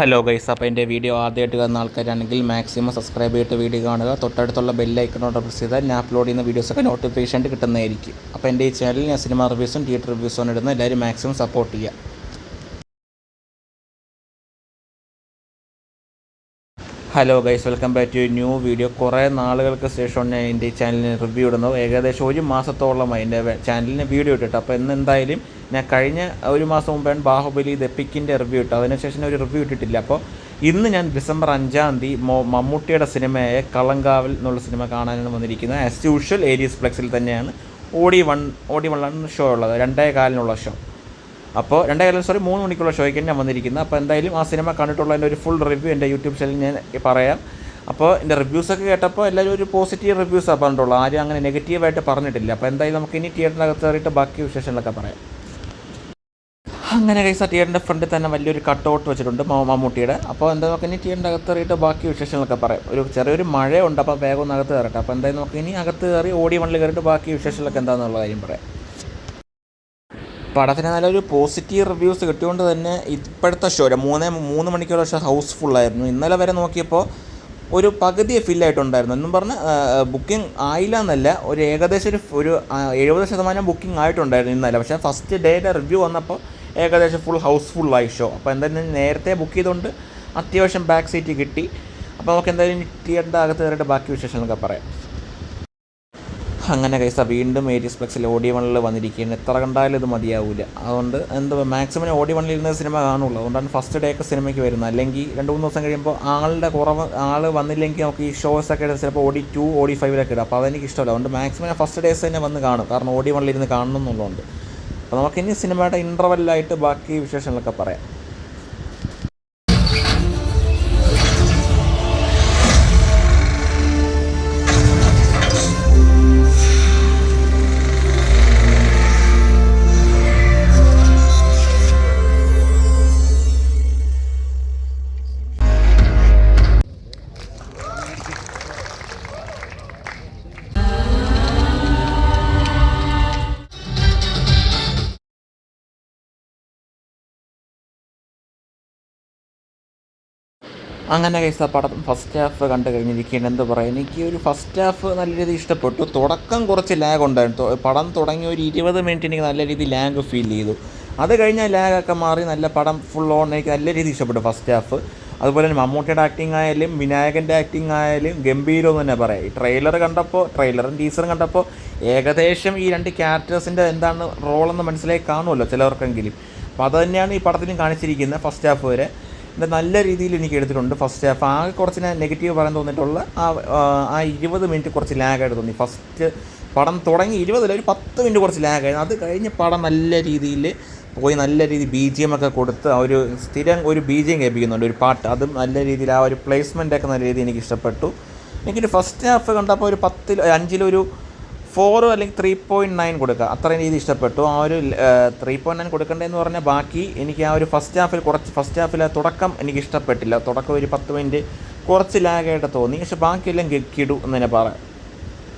Hello guys, അപ്പോൾ എൻ്റെ video ആദ്യമായിട്ട് കാണുന്ന ആൾക്കാരാണെങ്കിൽ മാക്സിമം സബ്സ്ക്രൈബ് ചെയ്തിട്ട് വീഡിയോ കാണുക. തൊട്ടടുത്തുള്ള ബെല്ലൈക്കണോട് പ്രസ് ചെയ്താൽ ഞാൻ അപ്ലോഡ് ചെയ്യുന്ന വീഡിയോസൊക്കെ നോട്ടിഫിക്കേഷൻ ആയിട്ട് കിട്ടുന്നതായിരിക്കും. അപ്പോൾ എൻ്റെ ഈ ചാനലിൽ ഞാൻ സിനിമ റിവ്യൂസും തിയേറ്റർ റിവ്യൂസും ഇടുന്ന എല്ലാവരും മാക്സിമം സപ്പോർട്ട് ചെയ്യുക. Hello guys, welcome back to new video. കുറേ നാളുകൾക്ക് ശേഷം ഞാൻ എൻ്റെ ഈ ചാനലിന് റിവ്യൂ ഇടുന്നത്. ഏകദേശം ഒരു മാസത്തോളമായി എൻ്റെ ചാനലിന് വീഡിയോ ഇട്ടിട്ട്. അപ്പോൾ എന്തായാലും ഞാൻ കഴിഞ്ഞ ഒരു മാസം മുമ്പാണ് ബാഹുബലി ദ എപ്പിക്കിൻ്റെ റിവ്യൂ ഇട്ടത്. അതിനുശേഷം ഒരു റിവ്യൂ ഇട്ടിട്ടില്ല. അപ്പോൾ ഇന്ന് ഞാൻ ഡിസംബർ 5 മമ്മൂട്ടിയുടെ സിനിമയായ കളങ്കാവൽ എന്നുള്ള സിനിമ കാണാനാണ് വന്നിരിക്കുന്നത്. ആസ് യൂഷ്വൽ ഏരീസ് ഫ്ലെക്സിൽ തന്നെയാണ് ഓടി വണ്ണാണ് ഷോ ഉള്ളത്, 2:15 ഷോ. അപ്പോൾ 3 മണിക്കുള്ള ഷോയ്ക്ക് ഞാൻ വന്നിരിക്കുന്നത്. അപ്പോൾ എന്തായാലും ആ സിനിമ കണ്ടിട്ടുള്ളതിൻ്റെ ഒരു ഫുൾ റിവ്യൂ എൻ്റെ യൂട്യൂബ് ചാനലിൽ ഞാൻ പറയാം. അപ്പോൾ എൻ്റെ റിവ്യൂസൊക്കെ കേട്ടപ്പോൾ എല്ലാവരും ഒരു പോസിറ്റീവ് റിവ്യൂസാണ് പറഞ്ഞിട്ടുള്ളൂ, ആരും അങ്ങനെ നെഗറ്റീവായിട്ട് പറഞ്ഞിട്ടില്ല. അപ്പോൾ എന്തായാലും നമുക്ക് ഇനി തിയേറ്ററിനകത്ത് കയറിയിട്ട് ബാക്കി വിശേഷങ്ങളൊക്കെ പറയാം. അങ്ങനെ കൈസ തിയേറ്ററിൻ്റെ ഫ്രണ്ടിൽ തന്നെ വലിയൊരു കട്ടൗട്ട് വെച്ചിട്ടുണ്ട് മമ്മൂട്ടിയുടെ. അപ്പോൾ എന്താ നമുക്ക് ഇനി തിയേറ്ററിൻ്റെ അകത്ത് കയറിയിട്ട് ബാക്കി വിശേഷങ്ങളൊക്കെ പറയാം. ചെറിയൊരു മഴയുണ്ട്, അപ്പോൾ വേഗം ഒന്ന് അകത്ത് കയറട്ടെ. അപ്പോൾ എന്തായാലും നമുക്ക് ഇനി അകത്ത് കയറി ഓടി വണ്ണിൽ കയറിയിട്ട് ബാക്കി വിശേഷങ്ങളൊക്കെ എന്താണെന്നുള്ള കാര്യം പറയാം. പടത്തിന് നല്ലൊരു പോസിറ്റീവ് റിവ്യൂസ് കിട്ടിയതുകൊണ്ട് തന്നെ ഇപ്പോഴത്തെ ഷോ 3 മണിക്കൂർ ഷോ ഹൗസ്ഫുള്ളായിരുന്നു. ഇന്നലെ വരെ നോക്കിയപ്പോൾ ഒരു പകുതിയെ ഫില്ലായിട്ടുണ്ടായിരുന്നു. എന്നും പറഞ്ഞ് ബുക്കിംഗ് ആയില്ല എന്നല്ല, ഒരു ഏകദേശം ഒരു 70% ബുക്കിംഗ് ആയിട്ടുണ്ടായിരുന്നു ഇന്നലെ. പക്ഷേ ഫസ്റ്റ് ഡേയുടെ റിവ്യൂ വന്നപ്പോൾ ഏകദേശം ഹൗസ്ഫുള്ളായി ഷോ. അപ്പോൾ എന്തായാലും നേരത്തെ ബുക്ക് ചെയ്തുകൊണ്ട് അത്യാവശ്യം ബാക്ക് സീറ്റ് കിട്ടി. അപ്പോൾ നമുക്ക് എന്തായാലും തിയേറ്ററിൻ്റെ അകത്ത് കയറിയിട്ട് ബാക്കി വിശേഷങ്ങളൊക്കെ പറയാം. അങ്ങനെ കൈസ വീണ്ടും ഏരീസ് ഫ്ലെക്സിൽ ഓടി വണ്ണിൽ വന്നിരിക്കുകയാണ്. എത്ര കണ്ടാലും ഇത് മതിയാവില്ല. അതുകൊണ്ട് മാക്സിമം ഓടി വണ്ണിൽ ഇരുന്ന സിനിമ കാണുള്ളൂ. അതുകൊണ്ടാണ് ഫസ്റ്റ് ഡേ ഒക്കെ സിനിമയ്ക്ക് വരുന്നത്. അല്ലെങ്കിൽ 2-3 ദിവസം കഴിയുമ്പോൾ ആൾ വന്നില്ലെങ്കിൽ നമുക്ക് ഈ ഷോസൊക്കെ ഇടും, ചിലപ്പോൾ OD2 OD5 ഇടും. അപ്പോൾ അതെനിക്ക് ഇഷ്ടമല്ല. അതുകൊണ്ട് മാക്സിമം ഫസ്റ്റ് ഡേയ്സ് തന്നെ വന്ന് കാണും, കാരണം ഓടി വണ്ണിൽ ഇരുന്ന് കാണണം എന്നുള്ളതുകൊണ്ട്. അപ്പോൾ നമുക്കിനി സിനിമയുടെ ഇൻ്റർവെല്ലായിട്ട് ബാക്കി വിശേഷങ്ങളൊക്കെ പറയാം. അങ്ങനെ കൈസ പടം ഫസ്റ്റ് ഹാഫ് കണ്ടു കഴിഞ്ഞിരിക്കുകയാണ്. എന്താ പറയുക, എനിക്ക് ഒരു ഫസ്റ്റ് ഹാഫ് നല്ല രീതിയിൽ ഇഷ്ടപ്പെട്ടു. തുടക്കം കുറച്ച് ലാഗ് ഉണ്ടായിരുന്നു. പടം തുടങ്ങി ഒരു 20 മിനിറ്റ് എനിക്ക് നല്ല രീതിയിൽ ലാഗ് ഫീൽ ചെയ്തു. അത് കഴിഞ്ഞാൽ ലാഗൊക്കെ മാറി നല്ല പടം ഫുൾ ഓൺ. എനിക്ക് നല്ല രീതിയിൽ ഇഷ്ടപ്പെട്ടു ഫസ്റ്റ് ഹാഫ്. അതുപോലെ തന്നെ മമ്മൂട്ടിയുടെ ആക്ടിങ് ആയാലും വിനായകൻ്റെ ആക്ടിങ് ആയാലും ഗംഭീരം എന്ന് തന്നെ പറയാം. ഈ ട്രെയിലറും ടീസറും കണ്ടപ്പോൾ ഏകദേശം ഈ 2 ക്യാരക്ടേഴ്സിൻ്റെ എന്താണ് റോളെന്ന് മനസ്സിലായി കാണുമല്ലോ ചിലവർക്കെങ്കിലും. അപ്പോൾ അത് തന്നെയാണ് ഈ പടത്തിലും കാണിച്ചിരിക്കുന്നത്. ഫസ്റ്റ് ഹാഫ് വരെ നല്ല രീതിയിൽ എനിക്ക് എടുത്തിട്ടുണ്ട് ഫസ്റ്റ് ഹാഫ്. ആകെ കുറച്ച് ഞാൻ നെഗറ്റീവ് പറയാൻ തോന്നിയിട്ടുള്ള ആ 20 മിനിറ്റ് കുറച്ച് ലാഗായിട്ട് തോന്നി. ഫസ്റ്റ് പടം തുടങ്ങി 20 ഒരു 10 മിനിറ്റ് കുറച്ച് ലാഗായിരുന്നു. അത് കഴിഞ്ഞ് പടം നല്ല രീതിയിൽ പോയി, നല്ല രീതിയിൽ BGM ഒക്കെ കൊടുത്ത് ഒരു സ്ഥിരം ഒരു BGM കേൾപ്പിക്കുന്നുണ്ട്, ഒരു പാട്ട്. അതും നല്ല രീതിയിൽ ആ ഒരു പ്ലേസ്മെൻറ്റൊക്കെ നല്ല രീതിയിൽ എനിക്ക് ഇഷ്ടപ്പെട്ടു. എനിക്കൊരു ഫസ്റ്റ് ഹാഫ് കണ്ടപ്പോൾ ഒരു 5-ൽ 4 അല്ലെങ്കിൽ 3.9 കൊടുക്കുക, അത്രയും രീതി ഇഷ്ടപ്പെട്ടു. ആ ഒരു 3.9 കൊടുക്കേണ്ടതെന്ന് പറഞ്ഞാൽ ബാക്കി എനിക്ക് ആ ഒരു ഫസ്റ്റ് ഹാഫിൽ തുടക്കം എനിക്ക് ഇഷ്ടപ്പെട്ടില്ല. തുടക്കം ഒരു 10 മിനിറ്റ് കുറച്ച് ലാഗായിട്ട് തോന്നി. പക്ഷേ ബാക്കിയെല്ലാം കിടു എന്ന് തന്നെ പറയാം.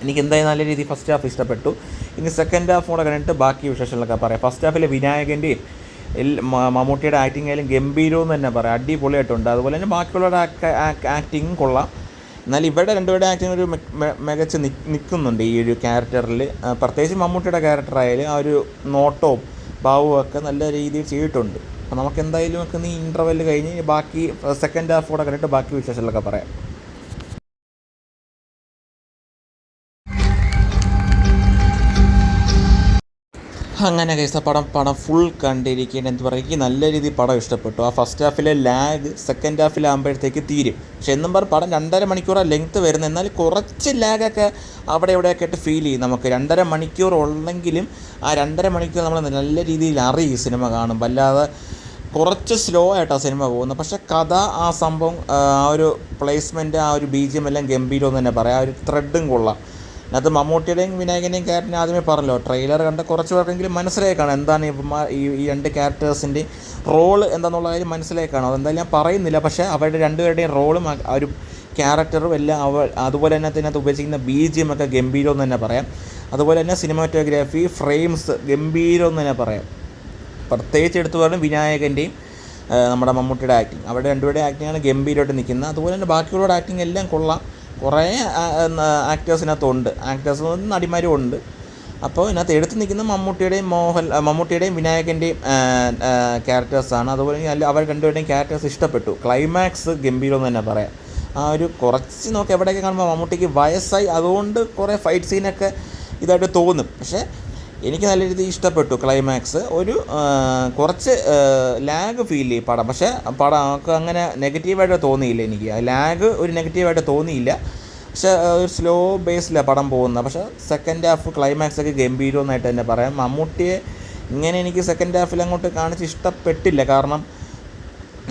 എനിക്ക് എന്തായാലും നല്ല രീതിയിൽ ഫസ്റ്റ് ഹാഫ് ഇഷ്ടപ്പെട്ടു. ഇനി സെക്കൻഡ് ഹാഫ് കൂടെ കഴിഞ്ഞിട്ട് ബാക്കി വിശേഷങ്ങളൊക്കെ പറയാം. ഫസ്റ്റ് ഹാഫിലെ വിനായകൻ്റെയും മമ്മൂട്ടിയുടെ ആക്ടിങ് ആയാലും ഗംഭീരമെന്ന് തന്നെ പറയാം, അടിപൊളിയായിട്ടുണ്ട്. അതുപോലെ തന്നെ ബാക്കിയുള്ളവരുടെ ആക്ടിങ്ങും കൊള്ളാം. എന്നാൽ ഇവിടെ രണ്ടുപേരുടെ ആക്ടിങ് ഒരു മികച്ച് നിൽക്കുന്നുണ്ട് ഈ ഒരു ക്യാരക്ടറിൽ. പ്രത്യേകിച്ച് മമ്മൂട്ടിയുടെ ക്യാരക്ടറായാലും ആ ഒരു നോട്ടവും ഭാവവും ഒക്കെ നല്ല രീതിയിൽ ചെയ്തിട്ടുണ്ട്. അപ്പോൾ നമുക്ക് എന്തായാലും നമുക്ക് ഈ ഇൻ്റർവെല്ല് കഴിഞ്ഞ് ബാക്കി സെക്കൻഡ് ഹാഫ് കൂടെ കണ്ടിട്ട് ബാക്കി വിശേഷങ്ങളൊക്കെ പറയാം. അങ്ങനെ കൈസ പടം ഫുൾ കണ്ടിരിക്കുകയാണ്. എന്താ പറയുക, എനിക്ക് നല്ല രീതിയിൽ പടം ഇഷ്ടപ്പെട്ടു. ആ ഫസ്റ്റ് ഹാഫിലെ ലാഗ് സെക്കൻഡ് ഹാഫിലാകുമ്പോഴത്തേക്ക് തീരും. പക്ഷെ എന്നും പറഞ്ഞ് പടം 2.5 മണിക്കൂറാണ് ലെങ്ത്ത് വരുന്നത്. എന്നാൽ കുറച്ച് ലാഗൊക്കെ അവിടെ ഇവിടെയൊക്കെ ആയിട്ട് ഫീൽ ചെയ്യും. നമുക്ക് 2.5 മണിക്കൂർ ഉള്ളെങ്കിലും ആ 2.5 മണിക്കൂർ നമ്മൾ നല്ല രീതിയിൽ അറിയും സിനിമ കാണുമ്പോൾ. അല്ലാതെ കുറച്ച് സ്ലോ ആയിട്ടാണ് സിനിമ പോകുന്നത്. പക്ഷേ കഥ, ആ സംഭവം, ആ ഒരു പ്ലേസ്മെൻറ്റ്, ആ ഒരു BGM എല്ലാം ഗംഭീരമെന്ന് തന്നെ പറയാം. ആ ഒരു ത്രെഡും കൊള്ളാം. അത് മമ്മൂട്ടിയുടെയും വിനായകൻ്റെയും ക്യാരക്ടറിനെ ആദ്യമേ പറഞ്ഞല്ലോ, ട്രെയിലർ കണ്ട കുറച്ച് പേർക്കെങ്കിലും മനസ്സിലായി കാണാം എന്താണ് ഈ 2 ക്യാരക്ടേഴ്സിൻ്റെ റോള് എന്താണെന്നുള്ള കാര്യം മനസ്സിലായി കാണും. അതെന്തായാലും ഞാൻ പറയുന്നില്ല. പക്ഷേ അവരുടെ രണ്ടുപേരുടെയും റോളും ആ ഒരു ക്യാരക്ടറും എല്ലാം അതുപോലെ തന്നെ അതിനകത്ത് ഉപയോഗിച്ചിരിക്കുന്ന BGM ഒക്കെ ഗംഭീരമെന്ന് തന്നെ പറയാം. അതുപോലെ തന്നെ സിനിമാറ്റോഗ്രാഫി, ഫ്രെയിംസ് ഗംഭീരമെന്ന് തന്നെ പറയാം. പ്രത്യേകിച്ച് എടുത്തു പറഞ്ഞാൽ വിനായകൻ്റെയും നമ്മുടെ മമ്മൂട്ടിയുടെ ആക്ടിങ്, അവിടെ രണ്ടുപേരുടെ ആക്ടിങ്ങാണ് ഗംഭീരമായിട്ട് നിൽക്കുന്നത്. അതുപോലെ തന്നെ ബാക്കിയുള്ളവരുടെ ആക്ടിങ് എല്ലാം കൊള്ളാം. കുറേ ആക്ടേഴ്സിനകത്തുണ്ട്, ആക്ടേഴ്സും നടിമാരും ഉണ്ട്. അപ്പോൾ ഇതിനകത്ത് എടുത്ത് നിൽക്കുന്ന മമ്മൂട്ടിയുടെയും വിനായകൻ്റെയും ക്യാരക്ടേഴ്സാണ്. അതുപോലെ അവർ രണ്ടുപേരുടെയും ക്യാരക്ടേഴ്സ് ഇഷ്ടപ്പെട്ടു. ക്ലൈമാക്സ് ഗംഭീരം എന്ന് തന്നെ പറയാം. ആ ഒരു കുറച്ച് നോക്കി എവിടെയൊക്കെ കാണുമ്പോൾ മമ്മൂട്ടിക്ക് വയസ്സായി, അതുകൊണ്ട് കുറേ ഫൈറ്റ് സീനൊക്കെ ഇതായിട്ട് തോന്നും. പക്ഷേ എനിക്ക് നല്ല രീതിയിൽ ഇഷ്ടപ്പെട്ടു ക്ലൈമാക്സ്. ഒരു കുറച്ച് ലാഗ് ഫീൽ ചെയ്യും പടം, പക്ഷേ പടം നമുക്ക് അങ്ങനെ നെഗറ്റീവായിട്ട് തോന്നിയില്ല. എനിക്ക് ലാഗ് ഒരു നെഗറ്റീവായിട്ട് തോന്നിയില്ല. പക്ഷേ ഒരു സ്ലോ ബേസിലാണ് പടം പോകുന്നത്. പക്ഷേ സെക്കൻഡ് ഹാഫ് ക്ലൈമാക്സ് ഒക്കെ ഗംഭീരമെന്നായിട്ട് തന്നെ പറയാം. മമ്മൂട്ടിയെ ഇങ്ങനെ എനിക്ക് സെക്കൻഡ് ഹാഫിൽ അങ്ങോട്ട് കാണിച്ച് ഇഷ്ടപ്പെട്ടില്ല. കാരണം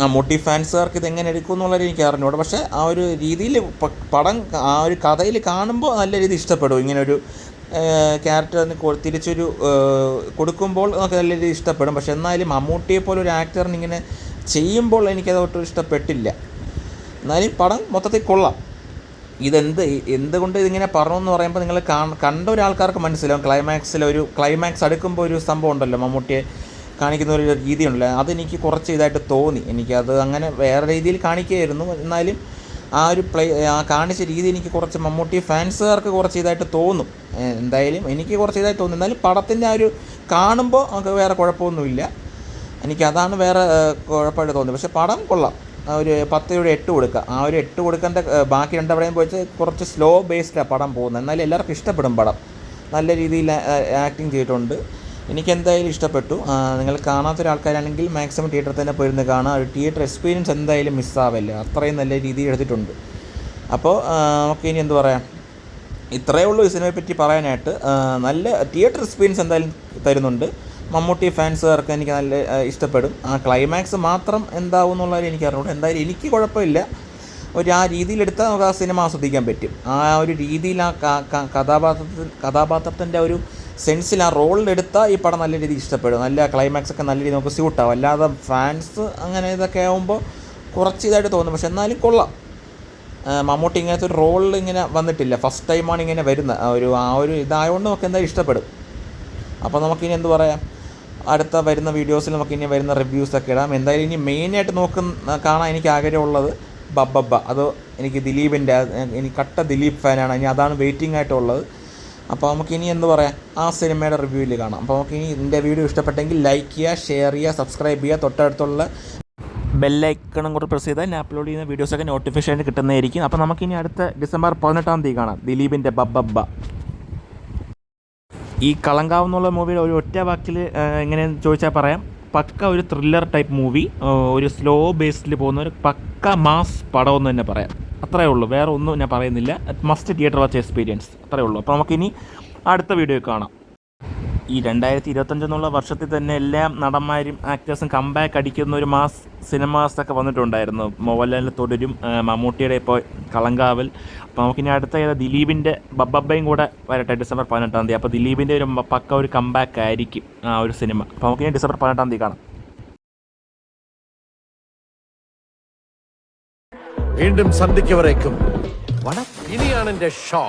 മമ്മൂട്ടി ഫാൻസുകാർക്ക് ഇതെങ്ങനെ എടുക്കും എന്നുള്ളത് എനിക്ക് അറിഞ്ഞൂടെ. പക്ഷേ ആ ഒരു രീതിയിൽ പടം ആ ഒരു കഥയിൽ കാണുമ്പോൾ നല്ല രീതിയിൽ ഇഷ്ടപ്പെടും. ഇങ്ങനൊരു ക്യാരക്ടറിന് തിരിച്ചൊരു കൊടുക്കുമ്പോൾ നമുക്ക് നല്ല രീതിയിൽ ഇഷ്ടപ്പെടും. പക്ഷെ എന്നാലും മമ്മൂട്ടിയെപ്പോലെ ഒരു ആക്ടറിന് ഇങ്ങനെ ചെയ്യുമ്പോൾ എനിക്കതൊട്ടും ഇഷ്ടപ്പെട്ടില്ല. എന്നാലും പടം മൊത്തത്തിൽ കൊള്ളാം. എന്തുകൊണ്ട് ഇതിങ്ങനെ പറഞ്ഞെന്ന് പറയുമ്പോൾ നിങ്ങൾ കണ്ട ഒരാൾക്കാർക്ക് മനസ്സിലാവും. ക്ലൈമാക്സ് അടുക്കുമ്പോൾ ഒരു സംഭവം ഉണ്ടല്ലോ, മമ്മൂട്ടിയെ കാണിക്കുന്ന ഒരു രീതിയുണ്ടല്ലോ, അതെനിക്ക് കുറച്ച് ഇതായിട്ട് തോന്നി. എനിക്കത് അങ്ങനെ വേറെ രീതിയിൽ കാണിക്കുകയായിരുന്നു. എന്നാലും ആ ഒരു കാണിച്ച രീതി എനിക്ക് കുറച്ച് മമ്മൂട്ടി ഫാൻസുകാർക്ക് കുറച്ച് ഇതായിട്ട് തോന്നും. എന്തായാലും എനിക്ക് കുറച്ച് ഇതായിട്ട് തോന്നും. എന്നാലും പടത്തിൻ്റെ ആ ഒരു കാണുമ്പോൾ നമുക്ക് വേറെ കുഴപ്പമൊന്നുമില്ല. എനിക്കതാണ് വേറെ കുഴപ്പമായിട്ട് തോന്നി. പക്ഷേ പടം കൊള്ളാം. ഒരു 10/8 കൊടുക്കുക. ആ ഒരു 8 കൊടുക്കേണ്ട ബാക്കി രണ്ടവിടെയും പോയിട്ട് കുറച്ച് സ്ലോ ബേസ്ഡാണ് പടം പോകുന്നത്. എന്നാലും എല്ലാവർക്കും ഇഷ്ടപ്പെടും പടം. നല്ല രീതിയിൽ ആക്ടിങ് ചെയ്തിട്ടുണ്ട്. എനിക്കെന്തായാലും ഇഷ്ടപ്പെട്ടു. നിങ്ങൾ കാണാത്തൊരാൾക്കാരാണെങ്കിൽ മാക്സിമം തിയേറ്ററിൽ തന്നെ പോയിരുന്ന് കാണുക. ഒരു തിയേറ്റർ എക്സ്പീരിയൻസ് എന്തായാലും മിസ്സാവില്ല. അത്രയും നല്ല രീതിയിൽ എടുത്തിട്ടുണ്ട്. അപ്പോൾ നമുക്ക് ഇനി എന്ത് പറയാം, ഇത്രയേ ഉള്ളൂ ഈ സിനിമയെ പറ്റി പറയാനായിട്ട്. നല്ല തിയേറ്റർ എക്സ്പീരിയൻസ് എന്തായാലും തരുന്നുണ്ട്. മമ്മൂട്ടി ഫാൻസുകാർക്ക് എനിക്ക് നല്ല ഇഷ്ടപ്പെടും. ആ ക്ലൈമാക്സ് മാത്രം എന്താവും എന്നുള്ളത് എനിക്ക് അറിഞ്ഞൂടെ. എന്തായാലും എനിക്ക് കുഴപ്പമില്ല. ആ രീതിയിലെടുത്താൽ നമുക്ക് ആ സിനിമ ആസ്വദിക്കാൻ പറ്റും. ആ ഒരു രീതിയിൽ ആ കഥാപാത്രത്തിൻ്റെ ഒരു സെൻസിൽ ആ റോളിലെടുത്താൽ ഈ പടം നല്ല രീതിയിൽ ഇഷ്ടപ്പെടും. നല്ല ക്ലൈമാക്സ് ഒക്കെ നല്ല രീതിയിൽ നമുക്ക് സ്യൂട്ടാവും. അല്ലാതെ ഫാൻസ് അങ്ങനെ ഇതൊക്കെ ആകുമ്പോൾ കുറച്ച് ഇതായിട്ട് തോന്നും. പക്ഷെ എന്നാലും കൊള്ളാം. മമ്മൂട്ടി ഇങ്ങനത്തെ ഒരു റോളിൽ ഇങ്ങനെ വന്നിട്ടില്ല, ഫസ്റ്റ് ടൈമാണ് ഇങ്ങനെ വരുന്നത്. ആ ഒരു ഇതായതുകൊണ്ട് നമുക്ക് എന്തായാലും ഇഷ്ടപ്പെടും. അപ്പോൾ നമുക്കിനി എന്ത് പറയാം, അടുത്ത വരുന്ന വീഡിയോസിൽ നമുക്കിനി വരുന്ന റിവ്യൂസൊക്കെ ഇടാം. എന്തായാലും ഇനി മെയിനായിട്ട് കാണാൻ എനിക്ക് ആഗ്രഹമുള്ളത് ബബ്ബബ്ബ. അത് എനിക്ക് ദിലീപിൻ്റെ, എനിക്ക് കട്ട ദിലീപ് ഫാനാണ്. ഇനി അതാണ് വെയിറ്റിംഗ് ആയിട്ടുള്ളത്. അപ്പോൾ നമുക്കിനി എന്ത് പറയാം, ആ സിനിമയുടെ റിവ്യൂവിൽ കാണാം. അപ്പോൾ നമുക്കിനി ഇതിൻ്റെ വീഡിയോ ഇഷ്ടപ്പെട്ടെങ്കിൽ ലൈക്ക് ചെയ്യുക, ഷെയർ ചെയ്യുക, സബ്സ്ക്രൈബ് ചെയ്യുക. തൊട്ടടുത്തുള്ള ബെല്ലൈക്കണും കൂടെ പ്രസ് ചെയ്താൽ ഞാൻ അപ്ലോഡ് ചെയ്യുന്ന വീഡിയോസൊക്കെ നോട്ടിഫിക്കേഷൻ കിട്ടുന്നതായിരിക്കും. അപ്പോൾ നമുക്കിനി അടുത്ത ഡിസംബർ 18 കാണാം ദിലീപിൻ്റെ ബബ്ബബ്ബ. ഈ കളങ്കാവ് എന്നുള്ള മൂവിയുടെ ഒരു ഒറ്റ വാക്കിൽ എങ്ങനെയെന്ന് ചോദിച്ചാൽ പറയാം, പക്ക ഒരു ത്രില്ലർ ടൈപ്പ് മൂവി. ഒരു സ്ലോ ബേസിൽ പോകുന്ന ഒരു പക്ക മാസ് പടമെന്ന് തന്നെ പറയാം. അത്രയേ ഉള്ളൂ, വേറെ ഒന്നും ഞാൻ പറയുന്നില്ല. മസ്റ്റ് തിയേറ്റർ വാച്ച് എക്സ്പീരിയൻസ്, അത്രയേ ഉള്ളൂ. അപ്പോൾ നമുക്കിനി അടുത്ത വീഡിയോ കാണാം. ഈ 2025 എന്നുള്ള വർഷത്തിൽ തന്നെ എല്ലാ നടന്മാരും ആക്ടേഴ്സും കംബാക്ക് അടിക്കുന്ന ഒരു മാസ് സിനിമാസൊക്കെ വന്നിട്ടുണ്ടായിരുന്നു. മോഹൻലാലിൻ്റെ തുടരും, മമ്മൂട്ടിയുടെ ഇപ്പോൾ കളങ്കാവൽ. അപ്പോൾ നമുക്കിനി അടുത്ത ദിലീപിൻ്റെ ബബ്ബബ്ബയും കൂടെ വരട്ടെ ഡിസംബർ 18. അപ്പോൾ ദിലീപിൻ്റെ ഒരു പക്ക ഒരു കംബാക്ക് ആയിരിക്കും ആ ഒരു സിനിമ. അപ്പോൾ നമുക്കിനി ഡിസംബർ 18 കാണാം. വീണ്ടും സന്ധിക്കവരേക്കും ഇനിയാണ് എൻ്റെ ഷോ.